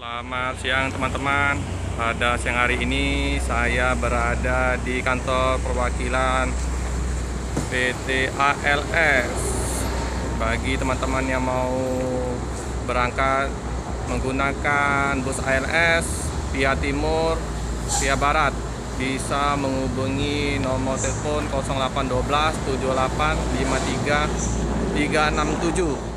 Selamat siang teman-teman. Pada siang hari ini saya berada di kantor perwakilan PT ALS. Bagi teman-teman yang mau berangkat menggunakan bus ALS via timur, via barat, bisa menghubungi nomor telepon 0812 78 53 367.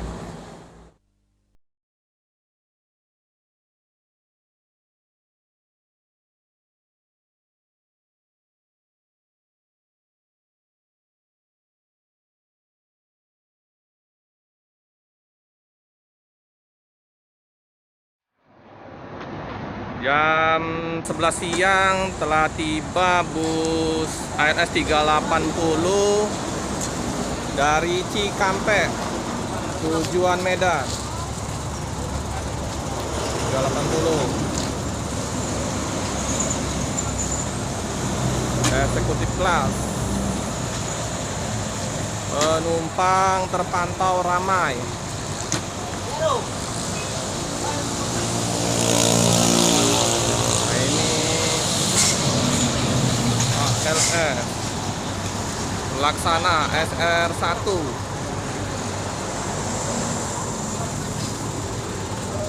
Jam 11 siang telah tiba bus ALS 380 dari Cikampek tujuan Medan. 380 eksekutif kelas. Penumpang terpantau ramai. LS Laksana SR1.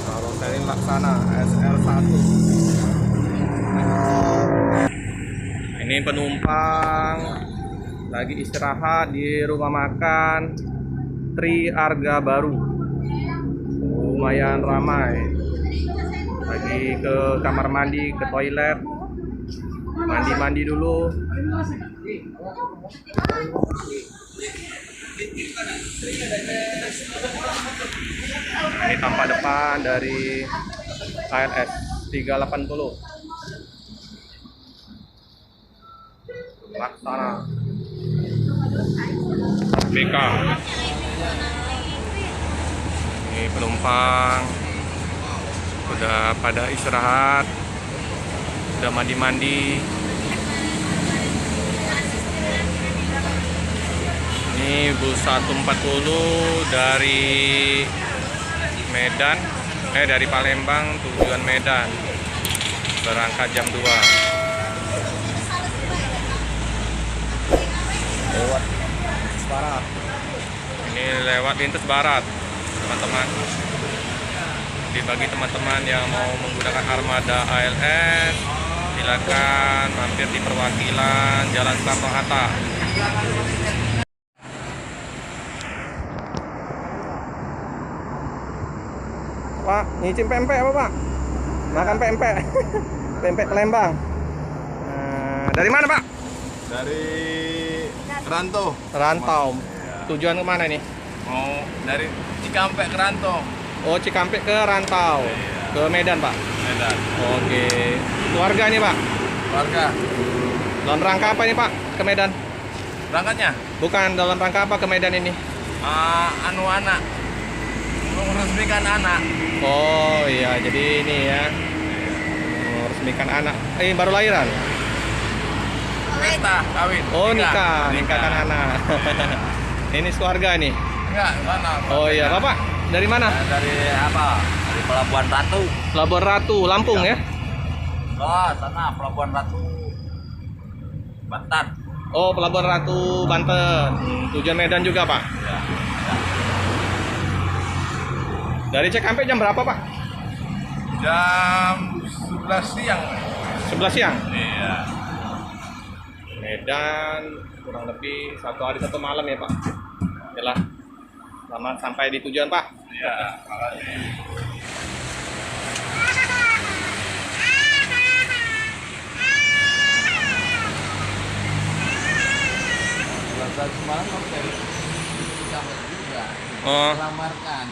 Kalau dari Laksana SR1. Ini penumpang lagi istirahat di rumah makan Tri Arga Baru. Lumayan ramai. Lagi ke kamar mandi, ke toilet. Mandi dulu. Ini tampak depan dari ALS 380 Laksana BK. Ini penumpang udah pada istirahat, udah mandi. Ini bus 140 dari Medan, dari Palembang tujuan Medan, berangkat jam 2. Lewat Barat. Ini lewat lintas Barat, teman-teman. Jadi bagi teman-teman yang mau menggunakan armada ALS, silakan mampir di perwakilan Jalan Soekarno-Hatta. Pak, nyicip pempek apa Pak? Makan pempek. Pempek Palembang. Dari mana Pak? Dari Rantau. Rantau. Tujuan kemana nih? Mau dari Cikampek ke Rantau. Oh, Cikampek ke Rantau. Iya. Ke Medan Pak? Medan. Oke. Keluarga nih Pak? Keluarga. Dalam rangka apa nih Pak ke Medan? Berangkatnya? Bukan, dalam rangka apa ke Medan ini? Anak. Meresmikan anak. Oh iya, jadi ini ya, meresmikan anak. Baru lahiran? Pesta, kawin. Oh, nikahkan anak. Ini keluarga nih? Enggak, mana? Oh iya, Bapak dari mana? Dari apa? Dari Pelabuhan Ratu. Pelabuhan Ratu, Lampung ya? Oh, sana Pelabuhan Ratu. Banten. Oh, Pelabuhan Ratu, Banten. Tujuan Medan juga Pak? Ya. Dari Cikampek jam berapa Pak? Jam 11 siang. 11 siang? Iya. Medan kurang lebih 1 hari 1 malam ya Pak? Yalah, selamat sampai di tujuan Pak. Iya, makasih. Semalam kamu dari Cikampek juga. Oh, Melamarkan.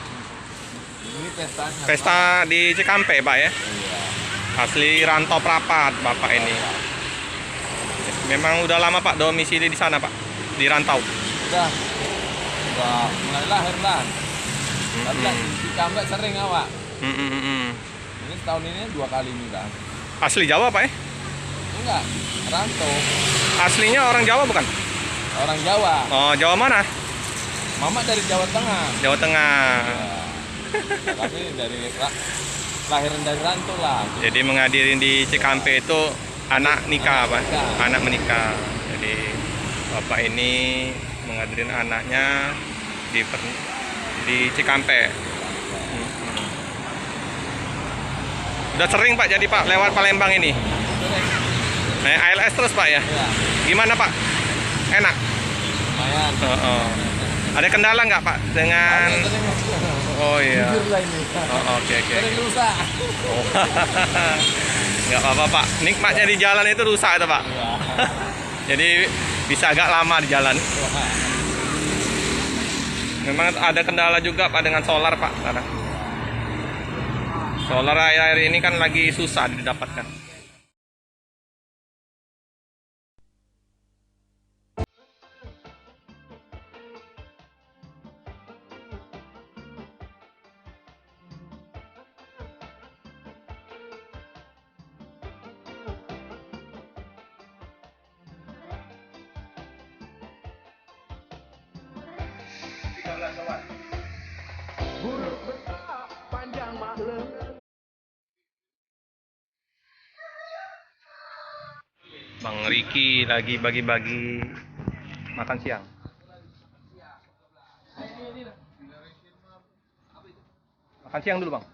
Ini pestanya. pesta di Cikampek Pak ya? Iya. Asli Rantau Prapat Bapak ini. Memang udah lama Pak domisili di sana Pak? Di Rantau? Udah mulai lahir lah. Tapi di Cikampek sering awak. Ini setahun ini 2 kali nih dah. Asli Jawa Pak ya? Enggak, rantau. Aslinya orang Jawa bukan? Orang Jawa. Oh, Jawa mana? Mama dari Jawa Tengah. Jawa Tengah. Ya. Tapi dari lahiran dari rantau lah. Jadi menghadirin di Cikampek itu anak nikah, Pak. Nikah. Anak menikah. Jadi bapak ini menghadirin anaknya di Cikampek. Udah sering Pak jadi Pak lewat Palembang ini. Naik ALS terus Pak ya? Ya, Gimana Pak? Enak? lumayan. Ada kendala nggak Pak dengan? Oh iya. Jujur lah ini. Oke. Sering rusak. Oh. Nggak apa-apa Pak. Nikmatnya di jalan itu rusak itu Pak. Ya. Jadi bisa agak lama di jalan. Memang ada kendala juga Pak dengan solar Pak. Karena solar air ini kan lagi susah didapatkan. Bang Riki lagi bagi-bagi makan siang. Makan siang dulu Bang.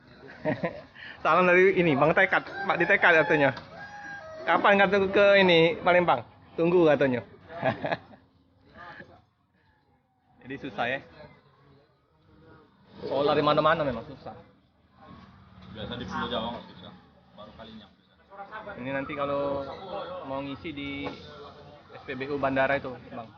Salam dari ini Bang Tekat, Pak di Tekat katanya. Kapan kata ke ini Palembang? Tunggu katanya. Jadi susah ya. Solar di mana-mana memang susah. Biasa di Pulau Jawa nggak susah. Baru kalinya. Ini nanti kalau mau ngisi di SPBU bandara itu, Bang.